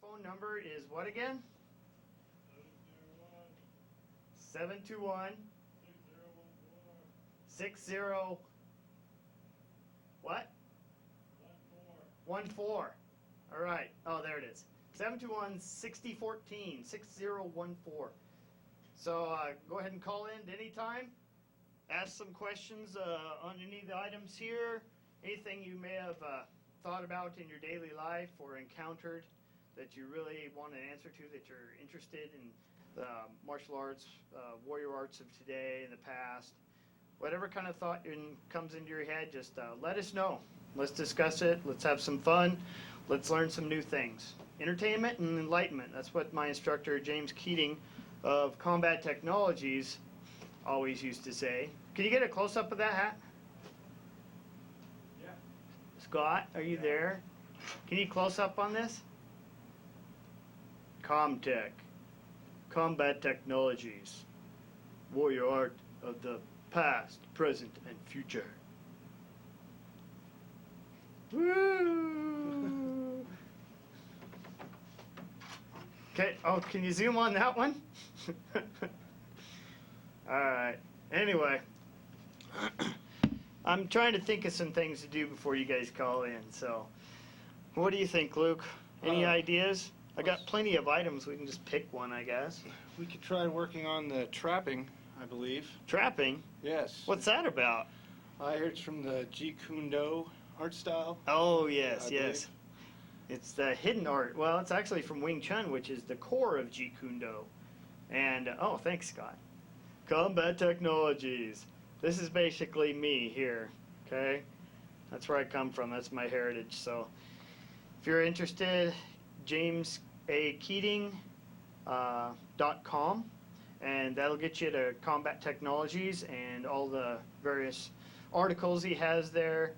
phone number is what again? 721 60 what? 14. All right. Oh, there it is. 721-6014, 6014. So go ahead and call in at any time. Ask some questions on any of the items here. Anything you may have thought about in your daily life or encountered that you really want an answer to, that you're interested in the martial arts, warrior arts of today and the past. Whatever kind of thought comes into your head, just let us know. Let's discuss it. Let's have some fun. Let's learn some new things. Entertainment and enlightenment. That's what my instructor, James Keating of Combat Technologies, always used to say. Can you get a close-up of that hat? Yeah. Scott, are you there? Can you close up on this? Comtech. Combat Technologies. Warrior art of the past, present, and future. Woo! Okay, oh, can you zoom on that one? Alright, anyway. I'm trying to think of some things to do before you guys call in, so. What do you think, Luke? Any ideas? I got plenty of items, we can just pick one, I guess. We could try working on the trapping, I believe. Trapping? Yes. What's that about? I heard it's from the Jeet Kune Do art style. Oh, yes, I yes. believe. It's the hidden art. Well, it's actually from Wing Chun, which is the core of Jeet Kune Do. And, oh, thanks, Scott. Combat Technologies. This is basically me here, okay? That's where I come from. That's my heritage. So if you're interested, JamesAKeating.com, and that'll get you to Combat Technologies and all the various articles he has there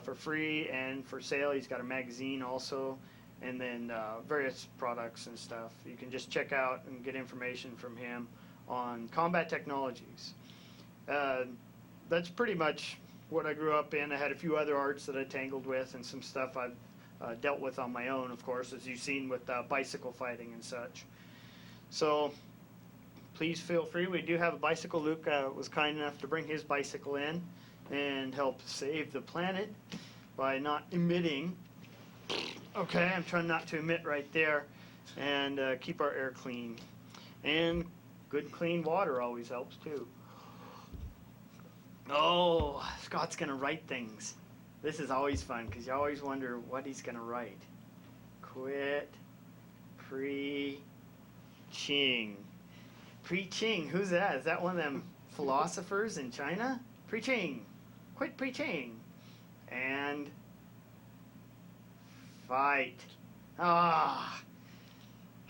for free and for sale. He's got a magazine also, and then various products and stuff. You can just check out and get information from him on Combat Technologies. That's pretty much what I grew up in. I had a few other arts that I tangled with and some stuff I've dealt with on my own, of course, as you've seen with bicycle fighting and such. So please feel free. We do have a bicycle. Luke was kind enough to bring his bicycle in and help save the planet by not emitting. Okay, I'm trying not to emit right there, and keep our air clean. And good clean water always helps too. Oh, Scott's going to write things. This is always fun because you always wonder what he's going to write. Quit preaching. Preaching, who's that? Is that one of them philosophers in China? Preaching. Quit preaching. And fight. Ah.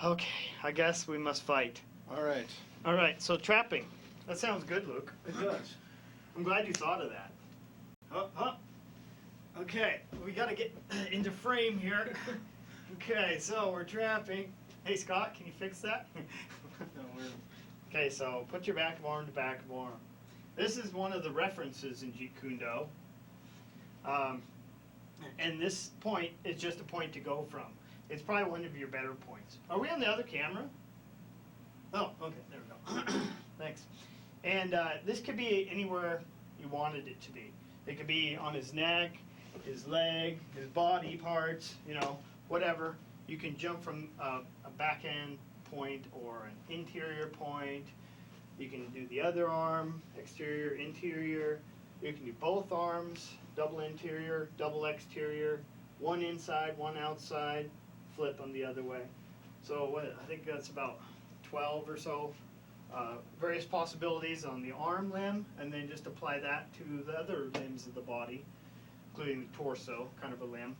Okay, I guess we must fight. All right. All right, so trapping. That sounds good, Luke. It does. I'm glad you thought of that. Okay, we got to get into frame here. Okay, so we're trapping. Hey, Scott, can you fix that? Okay, so put your back of arm to back of arm. This is one of the references in Jeet Kune Do. And this point is just a point to go from. It's probably one of your better points. Are we on the other camera? Oh, okay, there we go. Thanks. And this could be anywhere you wanted it to be. It could be on his neck, his leg, his body parts, you know, whatever. You can jump from a back end point or an interior point. You can do the other arm, exterior, interior. You can do both arms, double interior, double exterior, one inside, one outside, flip them the other way. So I think that's about 12 or so various possibilities on the arm limb, and then just apply that to the other limbs of the body, including the torso, kind of a limb.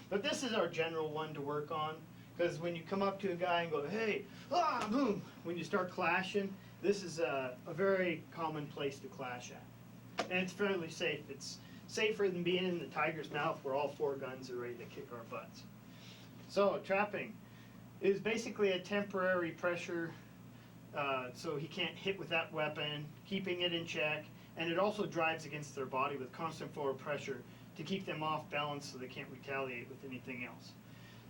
But this is our general one to work on, because when you come up to a guy and go, hey, ah, boom, when you start clashing, this is a very common place to clash at. And it's fairly safe. It's safer than being in the tiger's mouth where all four guns are ready to kick our butts. So trapping is basically a temporary pressure so he can't hit with that weapon, keeping it in check, and it also drives against their body with constant forward pressure to keep them off balance so they can't retaliate with anything else.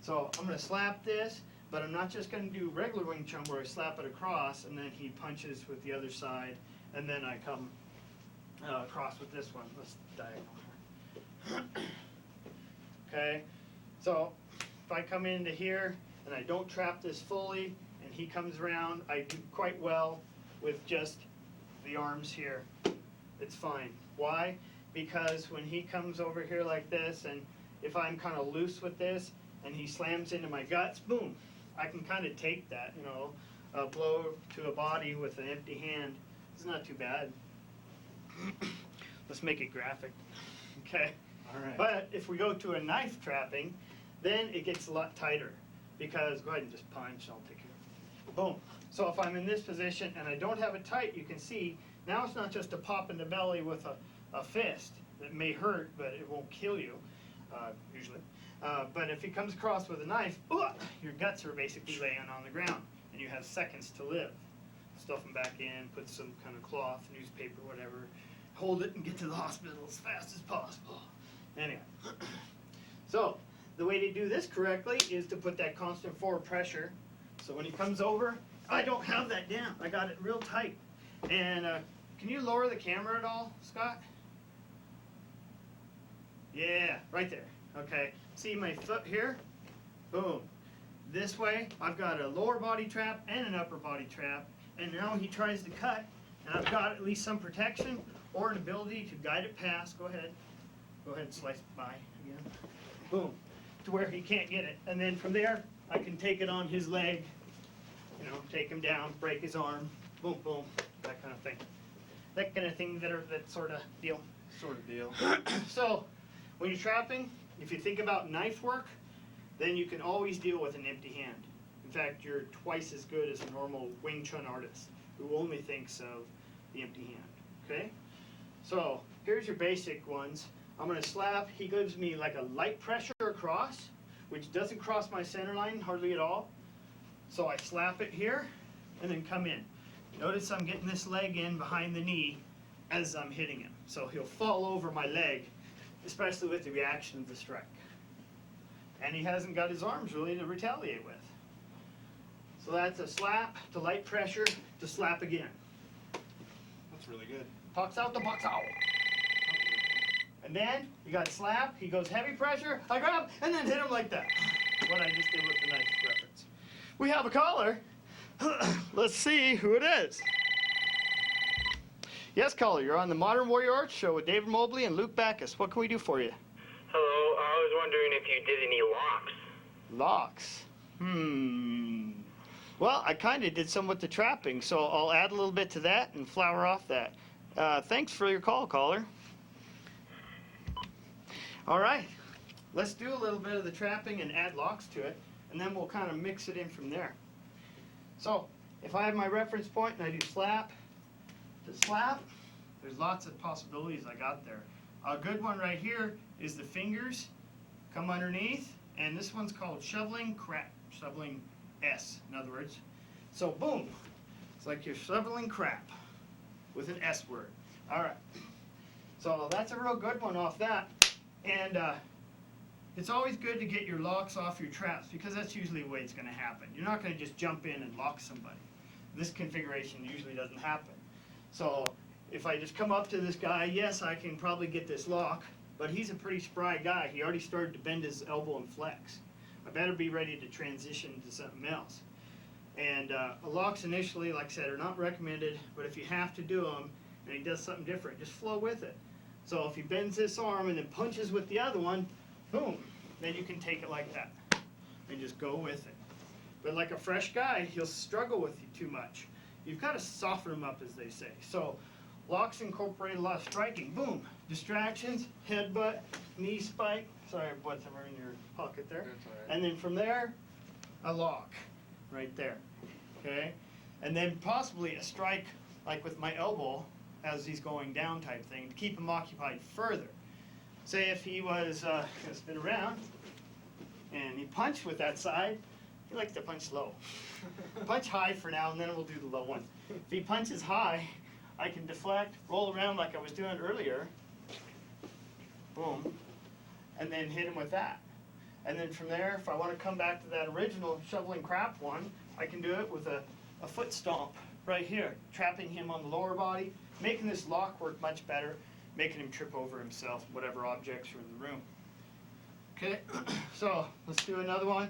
So I'm going to slap this, but I'm not just going to do regular Wing Chun where I slap it across and then he punches with the other side, and then I come across with this one. Let's diagonal here. Okay, so if I come into here and I don't trap this fully and he comes around, I do quite well with just the arms here. It's fine. Why? Because when he comes over here like this, and if I'm kind of loose with this and he slams into my guts, boom, I can kind of take that, you know, a blow to a body with an empty hand. It's not too bad. Let's make it graphic. Okay. All right. But if we go to a knife trapping, then it gets a lot tighter, because go ahead and just punch, I'll take care of it. Boom. So if I'm in this position and I don't have it tight, you can see now it's not just a pop in the belly with a fist that may hurt, but it won't kill you, usually. But if he comes across with a knife, your guts are basically laying on the ground, and you have seconds to live. Stuff them back in, put some kind of cloth, newspaper, whatever, hold it and get to the hospital as fast as possible. Anyway, so the way to do this correctly is to put that constant forward pressure. So when he comes over, I don't have that down. I got it real tight. And can you lower the camera at all, Scott? Yeah, right there. Okay. See my foot here? Boom. This way, I've got a lower body trap and an upper body trap. And now he tries to cut, and I've got at least some protection or an ability to guide it past. Go ahead. Go ahead and slice it by again. Boom. To where he can't get it. And then from there, I can take it on his leg, you know, take him down, break his arm, boom, boom, that kind of thing. That kind of thing, that sort of deal. Sort of deal. So, when you're trapping, if you think about knife work, then you can always deal with an empty hand. In fact, you're twice as good as a normal Wing Chun artist who only thinks of the empty hand, okay? So, here's your basic ones. I'm going to slap. He gives me like a light pressure across, which doesn't cross my center line hardly at all. So I slap it here and then come in. Notice I'm getting this leg in behind the knee as I'm hitting him. So he'll fall over my leg, especially with the reaction of the strike. And he hasn't got his arms really to retaliate with. So that's a slap to light pressure to slap again. That's really good. Talks out the box out. And then you got slap, he goes heavy pressure, I grab, and then hit him like that. What I just did with the knife reference. We have a caller. Let's see who it is. Yes, caller, you're on the Modern Warrior Arts Show with David Mobley and Luke Backus. What can we do for you? Hello, I was wondering if you did any locks. Locks? Well, I kind of did some with the trapping, so I'll add a little bit to that and flower off that. Thanks for your call, caller. All right, let's do a little bit of the trapping and add locks to it, and then we'll kind of mix it in from there. So, if I have my reference point and I do slap to slap, there's lots of possibilities I got there. A good one right here is the fingers come underneath, and this one's called shoveling crap, shoveling S, in other words. So, boom, it's like you're shoveling crap with an S word. All right, so that's a real good one off that. And it's always good to get your locks off your traps, because that's usually the way it's going to happen. You're not going to just jump in and lock somebody. This configuration usually doesn't happen. So if I just come up to this guy, yes, I can probably get this lock, but he's a pretty spry guy. He already started to bend his elbow and flex. I better be ready to transition to something else. And locks initially, like I said, are not recommended, but if you have to do them and he does something different, just flow with it. So if he bends this arm and then punches with the other one, boom, then you can take it like that and just go with it. But like a fresh guy, he'll struggle with you too much. You've got to soften him up, as they say. So locks incorporate a lot of striking. Boom, distractions, headbutt, knee spike. Sorry, what's ever in your pocket there. That's all right. And then from there, a lock right there. Okay, and then possibly a strike like with my elbow as he's going down type thing to keep him occupied further. Say if he was going to spin around and he punched with that side, he likes to punch low. Punch high for now, and then we'll do the low one. If he punches high, I can deflect, roll around like I was doing earlier, boom, and then hit him with that. And then from there, if I want to come back to that original shoveling crap one, I can do it with a foot stomp right here, trapping him on the lower body, making this lock work much better, making him trip over himself, whatever objects are in the room. Okay, so let's do another one.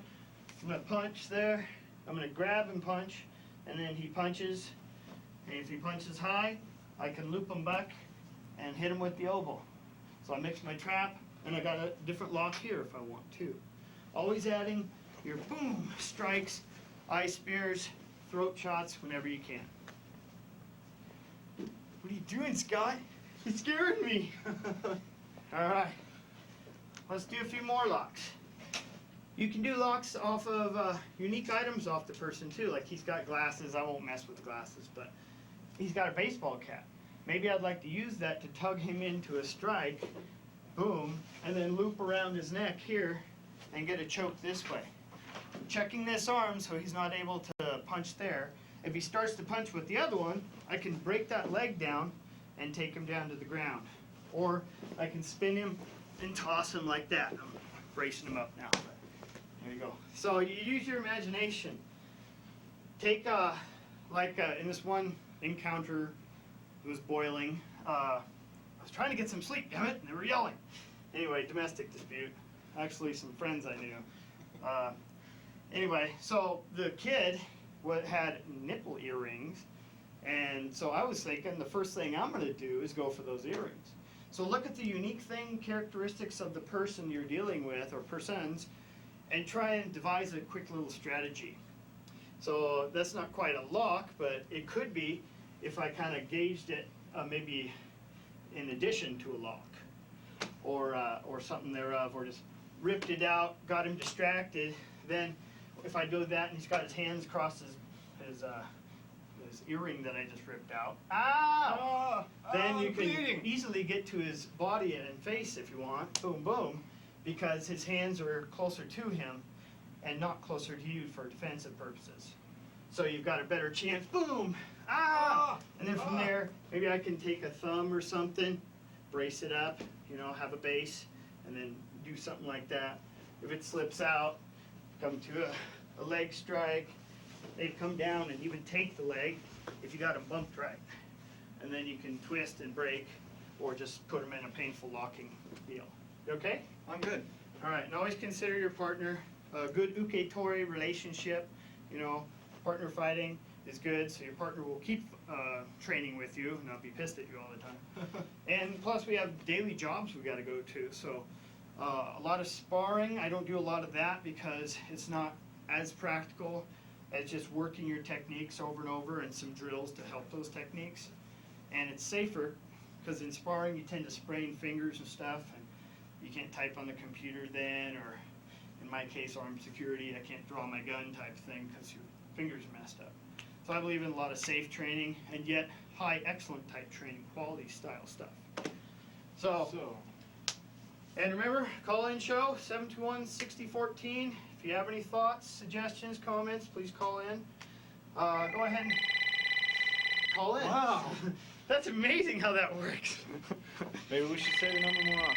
I'm going to punch there. I'm going to grab and punch, and then he punches. And if he punches high, I can loop him back and hit him with the elbow. So I mix my trap, and I got a different lock here if I want to. Always adding your boom strikes, eye spears, throat shots whenever you can. What are you doing, Scott? You're scaring me. All right, let's do a few more locks. You can do locks off of unique items off the person too. Like he's got glasses. I won't mess with glasses, but he's got a baseball cap. Maybe I'd like to use that to tug him into a strike, boom, and then loop around his neck here and get a choke this way. Checking this arm so he's not able to punch there. If he starts to punch with the other one, I can break that leg down and take him down to the ground. Or I can spin him and toss him like that. I'm bracing him up now. There you go. So you use your imagination. Take, in this one encounter, it was boiling. I was trying to get some sleep, damn it, and they were yelling. Anyway, domestic dispute. Actually, some friends I knew. Anyway, so the kid had nipple earrings, and so I was thinking the first thing I'm going to do is go for those earrings. So look at the unique characteristics of the person you're dealing with, or persons, and try and devise a quick little strategy. So that's not quite a lock, but it could be if I kind of gauged it maybe in addition to a lock, or something thereof, or just ripped it out, got him distracted. Then if I do that and he's got his hands across his earring that I just ripped out, then you can easily get to his body and face if you want, boom, boom, because his hands are closer to him and not closer to you for defensive purposes. So you've got a better chance, boom, and then from there, maybe I can take a thumb or something, brace it up, have a base, and then do something like that. If it slips out, come to a leg strike, maybe come down and even take the leg if you got them bumped right. And then you can twist and break, or just put them in a painful locking deal. You okay? I'm good. All right, and always consider your partner. A good uke-tori relationship, partner fighting is good, so your partner will keep training with you, not be pissed at you all the time. And plus we have daily jobs we got to go to, so a lot of sparring. I don't do a lot of that because it's not as practical as just working your techniques over and over, and some drills to help those techniques. And it's safer because in sparring you tend to sprain fingers and stuff, and you can't type on the computer then, or in my case armed security, I can't draw my gun type thing because your fingers are messed up. So I believe in a lot of safe training, and yet high excellent type training, quality style stuff. So and remember, call-in show, 721-6014. If you have any thoughts, suggestions, comments, please call in. Go ahead and call in. Wow. That's amazing how that works. Maybe we should say the number more often.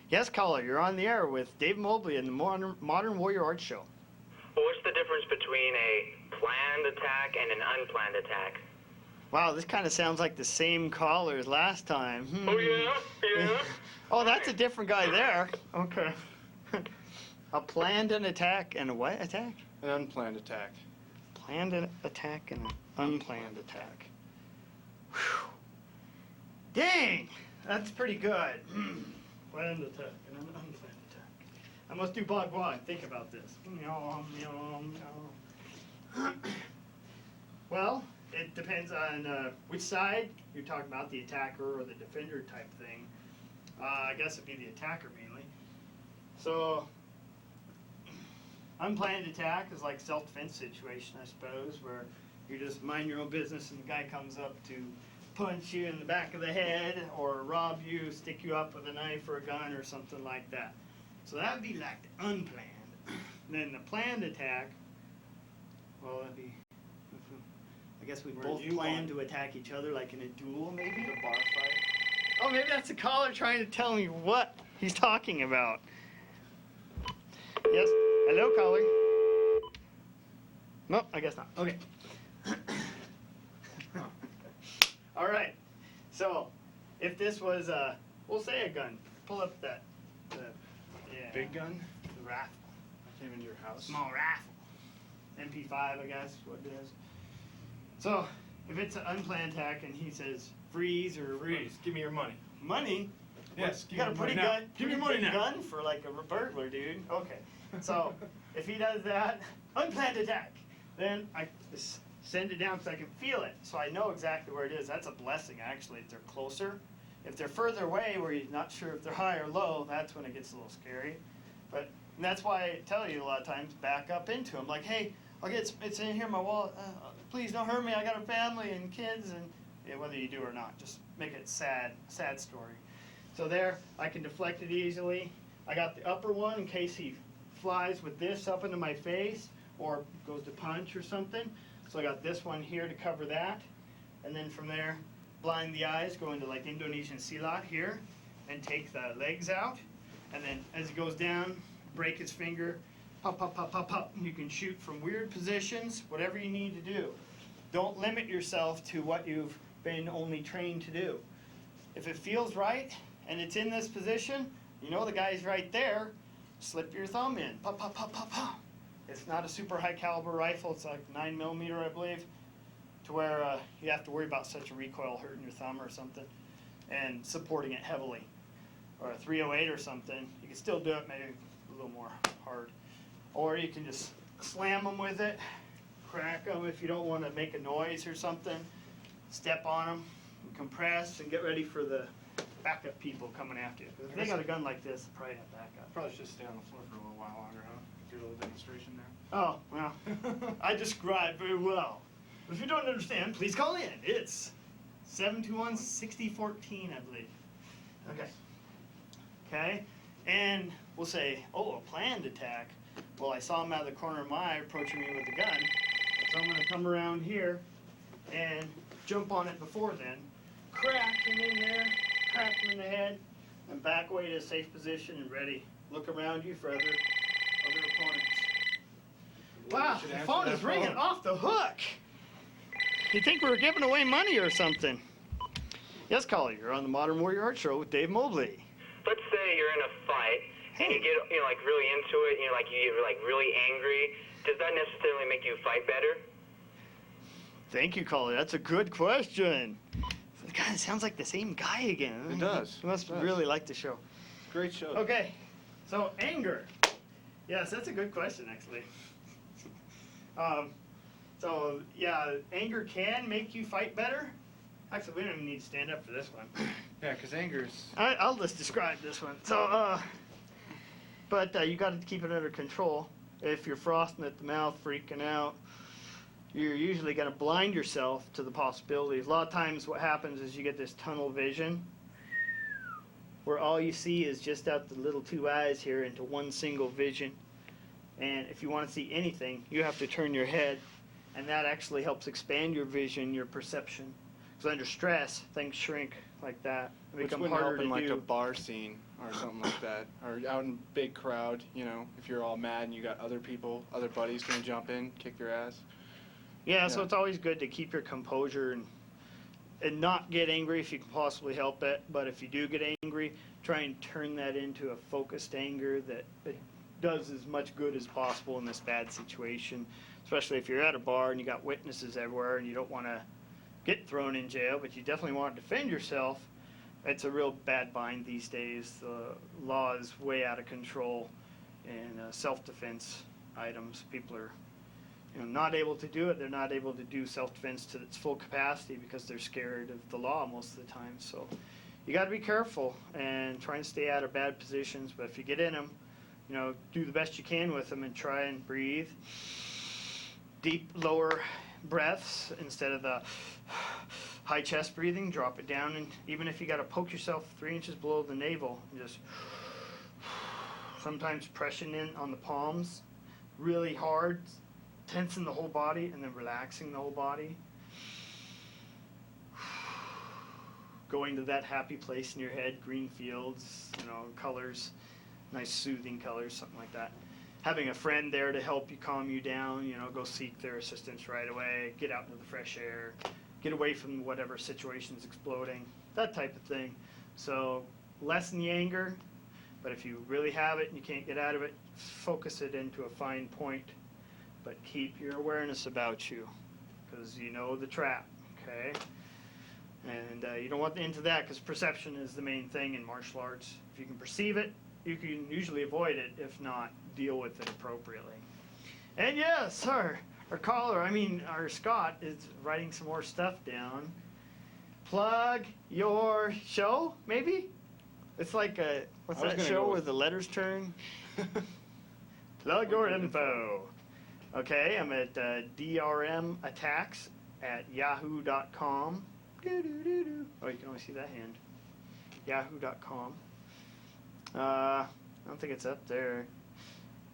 Yes, caller, you're on the air with Dave Mobley in the Modern Warrior Arts Show. Well, what's the difference between a planned attack and an unplanned attack? Wow, this kind of sounds like the same caller as last time. Oh, yeah? Oh, that's a different guy there. Okay. A planned an attack and a what attack? An unplanned attack. Planned an attack and an unplanned attack. Whew. Dang, that's pretty good. Planned attack and an unplanned attack. I must do Bagua and think about this. Well, it depends on which side you're talking about, the attacker or the defender type thing. I guess it'd be the attacker mainly. So, unplanned attack is like self-defense situation, I suppose, where you just mind your own business and the guy comes up to punch you in the back of the head or rob you, stick you up with a knife or a gun or something like that. So that would be like the unplanned. Then the planned attack, well, that'd be, I guess we Where both you plan want- to attack each other like in a duel maybe? The bar fight. Oh, maybe that's a caller trying to tell me what he's talking about. Yes? Hello, caller? No, I guess not. Okay. All right. So, if this was, we'll say a gun. Pull up that. Yeah. Big gun? The rifle. I came into your house. Small rifle. MP5, I guess, is what it is. So, if it's an unplanned attack and he says freeze or Freeze. Give me your money. money, Yes. you got a pretty now. good, Give me pretty money big now. gun for like a burglar, dude. Okay, so if he does that, unplanned attack, then I send it down because I can feel it, so I know exactly where it is. That's a blessing, actually, if they're closer. If they're further away, where you're not sure if they're high or low, that's when it gets a little scary. But that's why I tell you a lot of times, back up into them. Like, hey, it's in here, my wallet. Please don't hurt me. I got a family and kids, and yeah, whether you do or not, just make it sad story. So there, I can deflect it easily. I got the upper one in case he flies with this up into my face or goes to punch or something. So I got this one here to cover that. And then from there, blind the eyes, go into like Indonesian silat here and take the legs out. And then as it goes down, break his finger, pop, pop, pop, pop, pop. You can shoot from weird positions, whatever you need to do. Don't limit yourself to what you've been only trained to do. If it feels right and it's in this position, you know the guy's right there, slip your thumb in, pop, pop, pop, pop, pop. It's not a super high caliber rifle, it's like 9mm, I believe, to where you have to worry about such a recoil hurting your thumb or something and supporting it heavily. Or a 308 or something, you can still do it, maybe a little more hard. Or you can just slam them with it, crack them if you don't want to make a noise or something, step on them, and compress, and get ready for the backup people coming after you. If they got a gun like this, they'll probably have backup. Probably should stay on the floor for a little while longer, huh? Do a little demonstration there. Oh, well, I described very well. If you don't understand, please call in. It's 721-6014, I believe. Okay. Okay, and we'll say, oh, a planned attack. Well, I saw him out of the corner of my eye approaching me with the gun, so I'm going to come around here and jump on it before then, crack him in there, crack him in the head, and back away to a safe position and ready. Look around you for other opponents. Wow, should the answer phone that is ringing phone. off the hook. You think we were giving away money or something? Yes, caller, you're on the Modern Warrior Art Show with Dave Mobley. Let's say you're in a fight and you get like really into it, you get like really angry. Does that necessarily make you fight better? Thank you, caller. That's a good question. God, it sounds like the same guy again. It does. You must It does. really like the show. Great show. Okay, so anger. Yes, that's a good question, actually. So, yeah, anger can make you fight better. Actually, we don't even need to stand up for this one. Yeah, because anger is... I'll just describe this one. So, but you got to keep it under control. If you're frosting at the mouth, freaking out, you're usually going to blind yourself to the possibilities. A lot of times what happens is you get this tunnel vision where all you see is just out the little two eyes here into one single vision. And if you want to see anything, you have to turn your head, and that actually helps expand your vision, your perception. Because under stress, things shrink like that. They Which become wouldn't harder help in to like do. a bar scene or something like that. Or out in a big crowd, if you're all mad and you got other people, other buddies gonna jump in, kick your ass. Yeah, so Yeah. it's always good to keep your composure and not get angry if you can possibly help it. But if you do get angry, try and turn that into a focused anger that does as much good as possible in this bad situation. Especially if you're at a bar and you got witnesses everywhere and you don't want to get thrown in jail, but you definitely want to defend yourself. It's a real bad bind these days. The law is way out of control in self-defense items. People are not able to do it. They're not able to do self-defense to its full capacity because they're scared of the law most of the time. So you got to be careful and try and stay out of bad positions. But if you get in them, do the best you can with them and try and breathe. Deep, lower breaths instead of the high chest breathing. Drop it down, and even if you got to poke yourself 3 inches below the navel, just sometimes pressing in on the palms really hard, tensing the whole body, and then relaxing the whole body. going to that happy place in your head, green fields, colors, nice soothing colors, something like that. Having a friend there to help you calm you down, go seek their assistance right away, get out into the fresh air, get away from whatever situation's exploding, that type of thing. So lessen the anger, but if you really have it and you can't get out of it, focus it into a fine point, but keep your awareness about you, because you know the trap, okay? And you don't want into that, because perception is the main thing in martial arts. If you can perceive it, you can usually avoid it. If not, deal with it appropriately. And yes, our Scott is writing some more stuff down. Plug your show, maybe? It's like what's that show where the letters turn? Plug your info. Okay, I'm at drmattacks@yahoo.com. Oh, you can only see that hand. Yahoo.com. I don't think it's up there.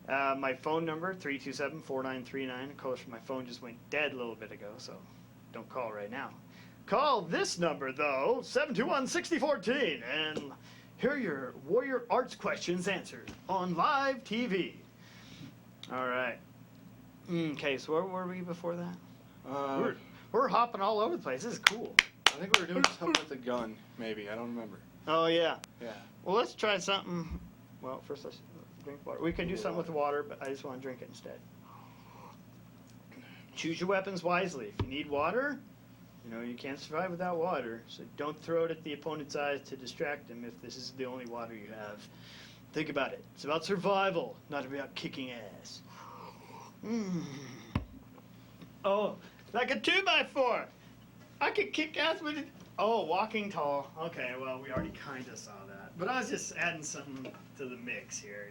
My phone number, 327-4939. Of course, my phone just went dead a little bit ago, so don't call right now. Call this number, though, 721-6014, and hear your Warrior Arts questions answered on live TV. All right. Okay, so where were we before that? We're hopping all over the place. This is cool. I think we were doing something with a gun, maybe. I don't remember. Oh, yeah. Yeah. Well, let's try something. Well, first let's drink water. We could do something with the water, but I just want to drink it instead. Choose your weapons wisely. If you need water, you can't survive without water. So don't throw it at the opponent's eyes to distract him if this is the only water you have. Think about it. It's about survival, not about kicking ass. Oh, like a 2x4. I could kick ass with it. Oh, walking tall. Okay, well, we already kind of saw that. But I was just adding something to the mix here,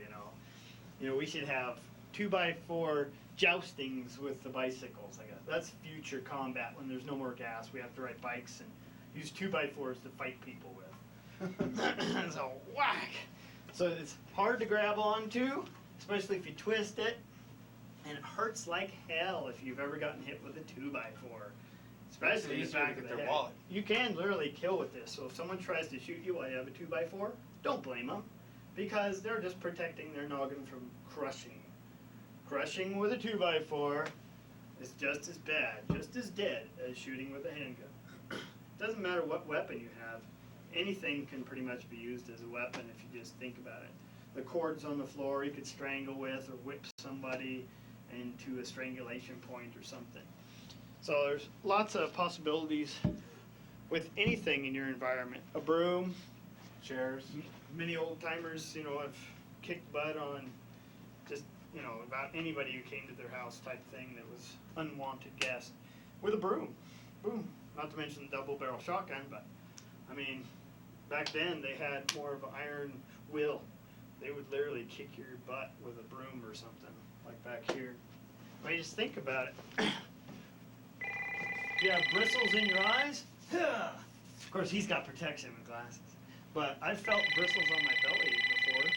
we should have 2x4 joustings with the bicycles. I guess that's future combat when there's no more gas. We have to ride bikes and use 2x4s to fight people with. So whack. So it's hard to grab onto, especially if you twist it, and it hurts like hell if you've ever gotten hit with a 2x4. Especially in the back of the head. Wallet. You can literally kill with this. So if someone tries to shoot you while you have a 2x4, don't blame them, because they're just protecting their noggin from crushing. Crushing with a 2x4 is just as bad, just as dead as shooting with a handgun. Doesn't matter what weapon you have. Anything can pretty much be used as a weapon if you just think about it. The cords on the floor you could strangle with or whip somebody into a strangulation point or something. So there's lots of possibilities with anything in your environment. A broom, Chairs. many old timers, have kicked butt on just, about anybody who came to their house type thing that was unwanted guest with a broom. Boom. Not to mention the double barrel shotgun, but back then they had more of an iron will. They would literally kick your butt with a broom or something, like back here. Just think about it. You have bristles in your eyes? Of course, he's got protection with glasses. But I've felt bristles on my belly before.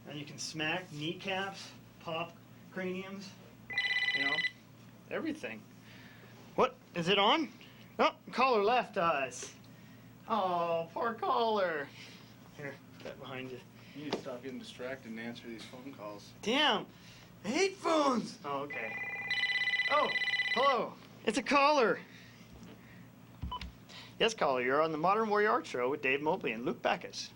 And you can smack kneecaps, pop craniums, everything. What? Is it on? Oh, caller left us. Oh, poor caller. Here, that behind you. You need to stop getting distracted and answer these phone calls. Damn, I hate phones. Oh, okay. Oh, hello. It's a caller. Yes, caller, you're on the Modern Warrior Art Show with Dave Mobley and Luke Backus.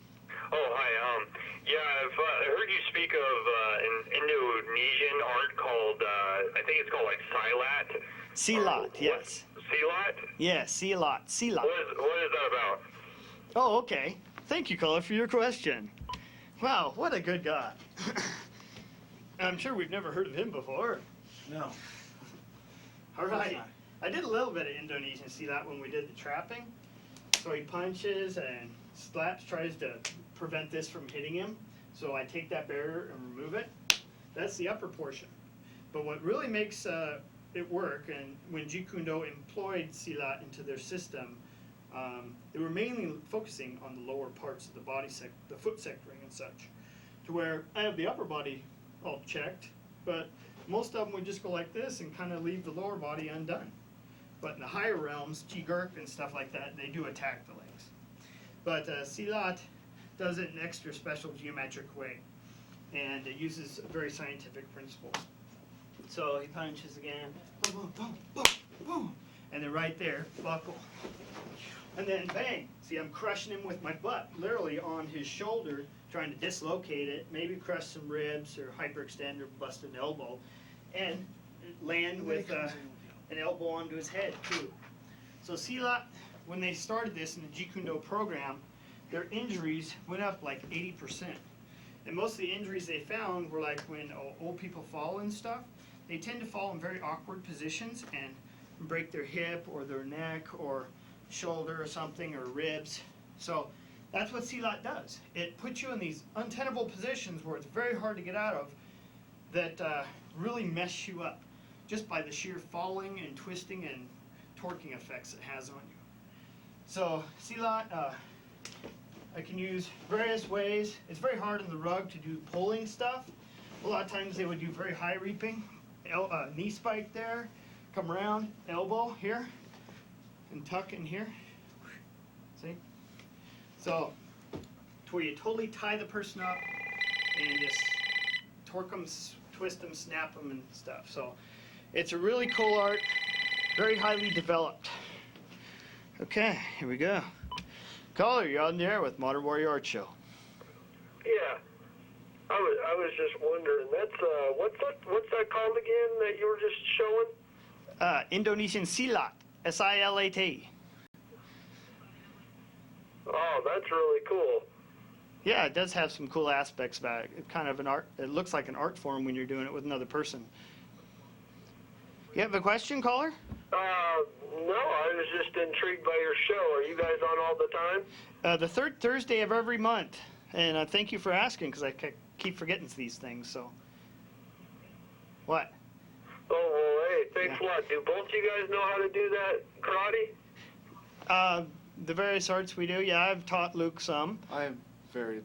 Oh, hi. Yeah, I've heard you speak of an Indonesian art called, I think it's called like Silat. Silat, yes. Silat? Yes, Silat. Silat. What is that about? Oh, okay. Thank you, caller, for your question. Wow, what a good guy. I'm sure we've never heard of him before. No. All right. I did a little bit of Indonesian Silat when we did the trapping. So he punches and slaps, tries to prevent this from hitting him. So I take that barrier and remove it. That's the upper portion. But what really makes it work, and when Jeet Kune Do employed Silat into their system, they were mainly focusing on the lower parts of the body, the foot sectoring and such, to where I have the upper body all checked, but most of them would just go like this and kind of leave the lower body undone. But in the higher realms, Jigurk and stuff like that, they do attack the legs. But Silat does it in an extra special geometric way, and it uses very scientific principles. So he punches again, boom, boom, boom, boom, boom, and then right there, buckle. And then bang, see I'm crushing him with my butt, literally on his shoulder, trying to dislocate it, maybe crush some ribs or hyperextend or bust an elbow, and land with an elbow onto his head too. So Silat, when they started this in the Jeet Kune Do program, their injuries went up like 80%. And most of the injuries they found were like when old people fall and stuff, they tend to fall in very awkward positions and break their hip or their neck or shoulder or something or ribs. So that's what Silat does. It puts you in these untenable positions where it's very hard to get out of that really mess you up just by the sheer falling and twisting and torquing effects it has on you. So Silat, I can use various ways. It's very hard on the rug to do pulling stuff. A lot of times they would do very high reaping, knee spike there, come around, elbow here, and tuck in here. See? So, to where you totally tie the person up and just torque them, twist them, snap them, and stuff. So, it's a really cool art, very highly developed. Okay, here we go. Caller, you're on the air with Modern Warrior Art Show. Yeah, I was just wondering. That's what's that called again that you were just showing? Indonesian Silat, S-I-L-A-T. Oh, that's really cool. Yeah, it does have some cool aspects about it. It's kind of an art. It looks like an art form when you're doing it with another person. You have a question, caller? No, I was just intrigued by your show. Are you guys on all the time? The third Thursday of every month. And thank you for asking, because I keep forgetting these things. So, what? Oh, well, hey, thanks a lot. Do both you guys know how to do that karate? The various arts we do. Yeah, I've taught Luke some. I am very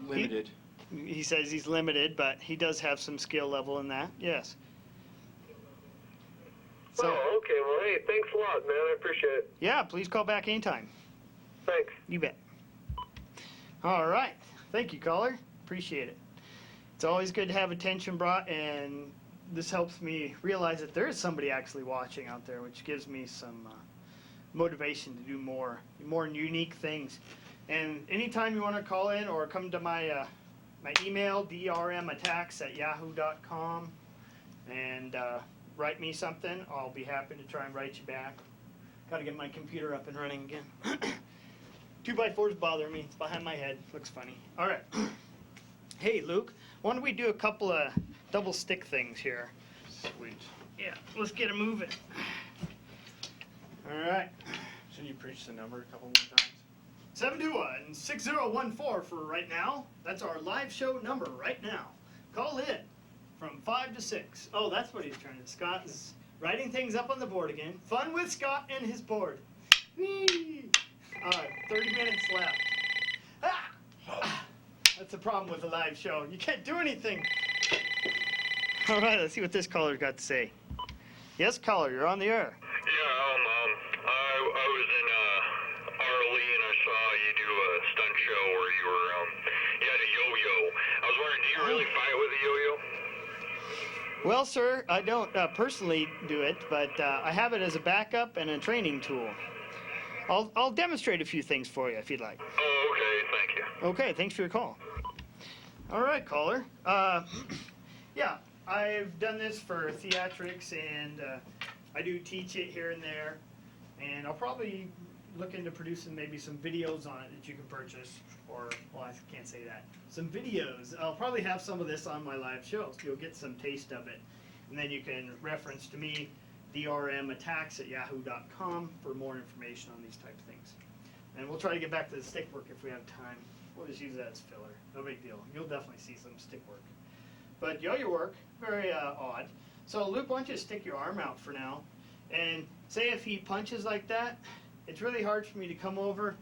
limited. He says he's limited, but he does have some skill level in that. Yes. So, oh, okay. Well, hey, thanks a lot, man. I appreciate it. yeah, please call back anytime. Thanks. You bet. All right. Thank you, caller. Appreciate it. It's always good to have attention brought, and this helps me realize that there is somebody actually watching out there, which gives me some motivation to do more unique things. And anytime you want to call in or come to my my email, drmattacks@yahoo.com, and write me something, I'll be happy to try and write you back. Got to get my computer up and running again. 2x4s bother me. It's behind my head. Looks funny. All right. Hey, Luke, why don't we do a couple of double stick things here? Sweet. Yeah, let's get them moving. All right. Should you preach the number a couple more times? 721-6014 for right now. That's our live show number right now. Call in from 5 to 6. Oh, that's what he's trying to. Scott is writing things up on the board again. Fun with Scott and his board. Whee! All right, 30 minutes left. Ah! That's the problem with a live show. You can't do anything. All right, let's see what this caller's got to say. Yes, caller, you're on the air. Yeah, I was in Arlie and I saw you do a stunt show where you were you had a yo-yo. I was wondering, do you really fight with a yo-yo? Well, sir, I don't personally do it, but I have it as a backup and a training tool. I'll demonstrate a few things for you if you'd like. Oh, okay, thank you. Okay, thanks for your call. All right, caller. Yeah, I've done this for theatrics, and I do teach it here and there, and I'll probably look into producing maybe some videos on it that you can purchase, or, well, I can't say that. Some videos. I'll probably have some of this on my live shows. You'll get some taste of it, and then you can reference to me, drmattacks@yahoo.com for more information on these type of things. And we'll try to get back to the stick work if we have time. We'll just use that as filler. No big deal. You'll definitely see some stick work. But yo-yo work, very odd. So Luke, why don't you stick your arm out for now? And say if he punches like that, it's really hard for me to come over.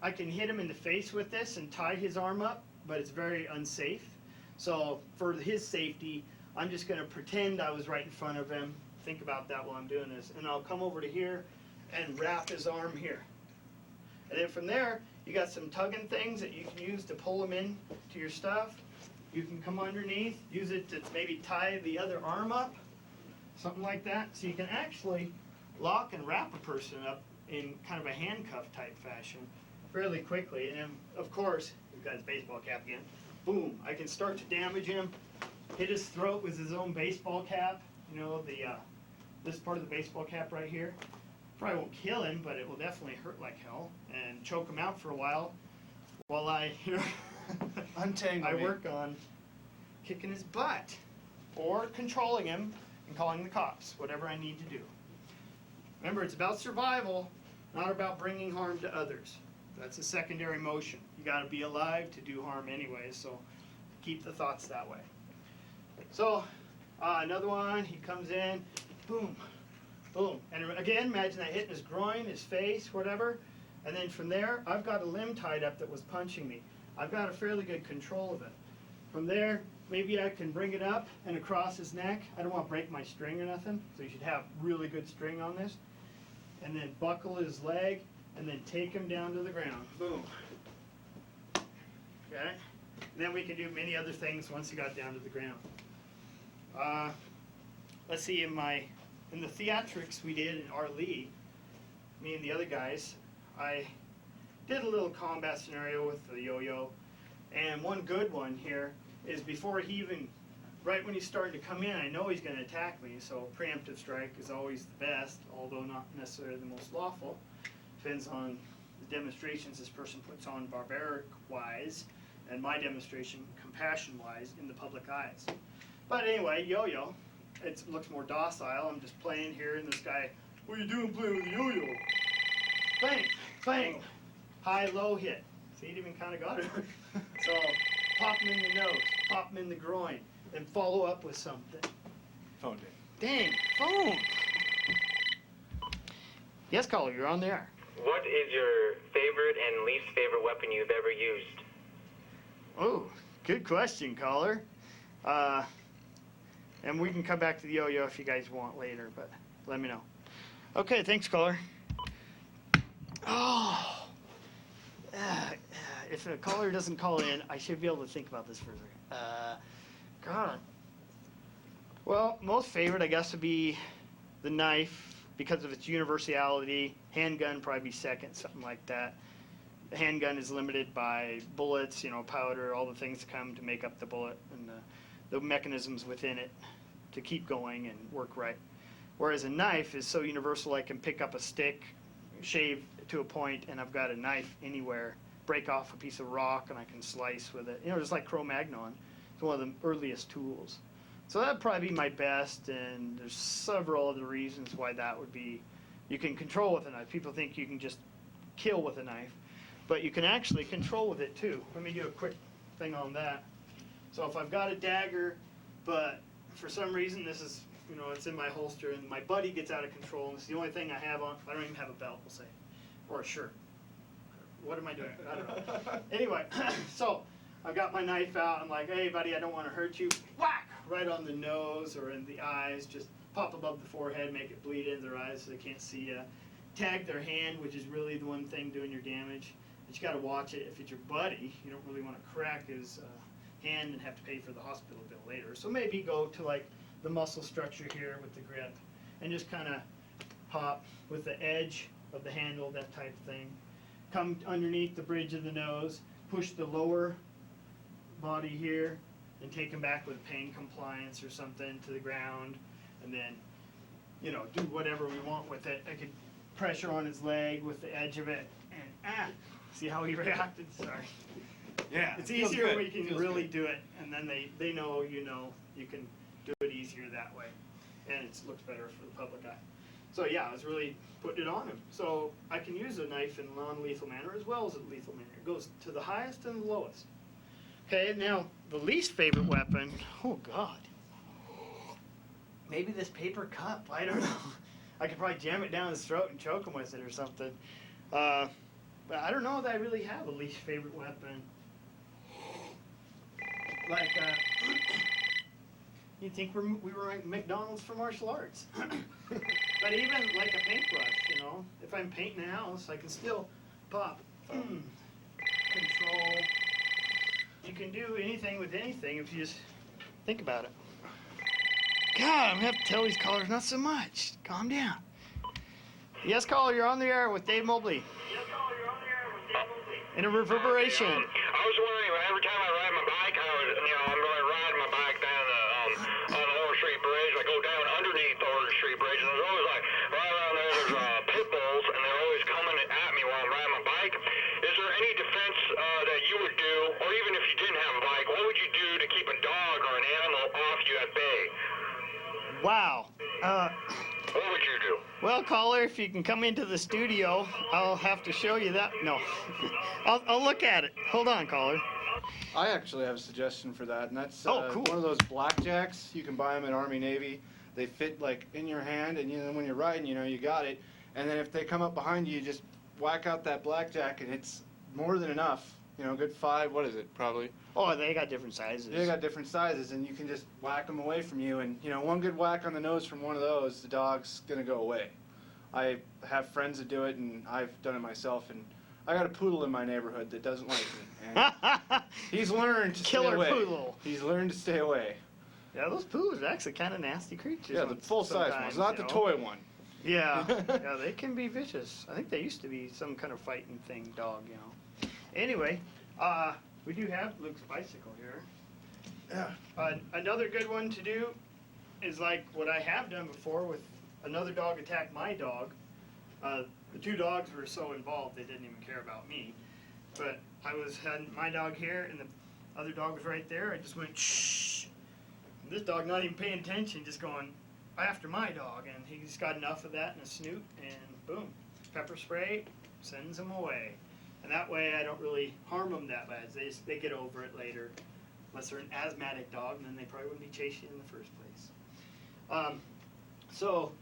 I can hit him in the face with this and tie his arm up, but it's very unsafe. So for his safety, I'm just going to pretend I was right in front of him. Think about that while I'm doing this. And I'll come over to here and wrap his arm here. And then from there, You got some tugging things that you can use to pull them in to your stuff. You can come underneath, use it to maybe tie the other arm up, something like that. So you can actually lock and wrap a person up in kind of a handcuff type fashion fairly quickly. And then, of course, we've got his baseball cap again. Boom, I can start to damage him, hit his throat with his own baseball cap. You know, this part of the baseball cap right here. Probably won't kill him, but it will definitely hurt like hell and choke him out for a while I, you know, Untangle me. work on kicking his butt or controlling him and calling the cops, whatever I need to do. Remember, it's about survival, not about bringing harm to others. That's a secondary motion. You got to be alive to do harm anyway, so keep the thoughts that way. So, another one, he comes in, boom, boom. And again, imagine that hitting his groin, his face, whatever. And then from there, I've got a limb tied up that was punching me. I've got a fairly good control of it. From there, maybe I can bring it up and across his neck. I don't want to break my string or nothing, so you should have really good string on this. And then buckle his leg, and then take him down to the ground. Boom. Okay? And then we can do many other things once he got down to the ground. Let's see, in the theatrics we did in Arlee, me and the other guys, I did a little combat scenario with the yo-yo. And one good one here is before he even, right when he's starting to come in, I know he's going to attack me, so preemptive strike is always the best, although not necessarily the most lawful. Depends on the demonstrations this person puts on barbaric-wise, and my demonstration compassion-wise in the public eyes. But anyway, yo-yo, it looks more docile. I'm just playing here, and this guy, what are you doing playing with the yo-yo? Bang, bang, high-low hit. See, it even kind of got it. So, pop him in the nose, pop him in the groin, then follow up with something. Phone ding. Dang, phone. Yes, caller, you're on the air. What is your favorite and least favorite weapon you've ever used? Oh, good question, caller. And we can come back to the yo-yo if you guys want later, but let me know. Okay, thanks, caller. Oh, if a caller doesn't call in, I should be able to think about this for a second. God. Well, most favorite, I guess, would be the knife because of its universality. Handgun probably be second, something like that. The handgun is limited by bullets, you know, powder, all the things that come to make up the bullet, and the mechanisms within it to keep going and work right. Whereas a knife is so universal, I can pick up a stick, shave to a point, and I've got a knife anywhere. Break off a piece of rock, and I can slice with it. You know, just like Cro-Magnon. It's one of the earliest tools. So that'd probably be my best, and there's several other reasons why that would be. You can control with a knife. People think you can just kill with a knife, but you can actually control with it too. Let me do a quick thing on that. So if I've got a dagger, but for some reason this is, you know, it's in my holster, and my buddy gets out of control, and it's the only thing I have on. I don't even have a belt, we'll say, or a shirt. What am I doing? I don't know. Anyway, so I've got my knife out. I'm like, hey, buddy, I don't want to hurt you. Whack! Right on the nose or in the eyes. Just pop above the forehead, make it bleed into their eyes so they can't see you. Tag their hand, which is really the one thing doing your damage. But you got to watch it. If it's your buddy, you don't really want to crack his hand and have to pay for the hospital bill later. So maybe go to like the muscle structure here with the grip and just kind of pop with the edge of the handle, that type of thing. Come underneath the bridge of the nose, push the lower body here, and take him back with pain compliance or something to the ground, and then, you know, do whatever we want with it. I could pressure on his leg with the edge of it, and see how he reacted? Sorry. Yeah. It's feels easier good. when you can Feels really good. do it, and then they know, you know, you can do it easier that way, and it looks better for the public eye. So yeah, I was really putting it on him. So I can use a knife in a non-lethal manner as well as a lethal manner. It goes to the highest and the lowest. Okay, now the least favorite weapon, oh God. Maybe this paper cup, I don't know. I could probably jam it down his throat and choke him with it or something. But I don't know that I really have a least favorite weapon. Like, you'd think we were at McDonald's for martial arts. But even like a paintbrush, you know, if I'm painting a house, I can still pop you can do anything with anything if you just think about it. God, I'm gonna have to tell these callers not so much. Calm down. Yes, caller, you're on the air with Dave Mobley. In a reverberation. I was wondering, every time I ride my bike, I'm going to ride my bike down on the Orange Street Bridge. I go down underneath the Orange Street Bridge, and there's always like, right around there, there's pit bulls, and they're always coming at me while I'm riding my bike. Is there any defense that you would do, or even if you didn't have a bike, what would you do to keep a dog or an animal off you at bay? Wow. What would you do? Well, caller, if you can come into the studio, I'll have to show you that. No. I'll look at it. Hold on, caller. I actually have a suggestion for that, and that's cool. one of those blackjacks. You can buy them at Army Navy. They fit like in your hand, and when you're riding, you got it. And then if they come up behind you, you just whack out that blackjack, and it's more than enough. Good 5. What is it? Probably. Oh, they got different sizes. They got different sizes, and you can just whack them away from you. And one good whack on the nose from one of those, the dog's gonna go away. I have friends that do it, and I've done it myself. And I got a poodle in my neighborhood that doesn't like me. And he's learned to stay away. Killer poodle. He's learned to stay away. Yeah, those poodles are actually kind of nasty creatures. Yeah, the full-size ones, not the toy one. Yeah, yeah, they can be vicious. I think they used to be some kind of fighting thing dog, Anyway, we do have Luke's bicycle here. Yeah. Another good one to do is like what I have done before with another dog attacked my dog. The two dogs were so involved they didn't even care about me. But I had my dog here and the other dog was right there. I just went shh. And this dog not even paying attention, just going after my dog, and he's got enough of that in his snoot, and boom, pepper spray sends him away. And that way I don't really harm them that bad. They get over it later. Unless they're an asthmatic dog, and then they probably wouldn't be chasing you in the first place. So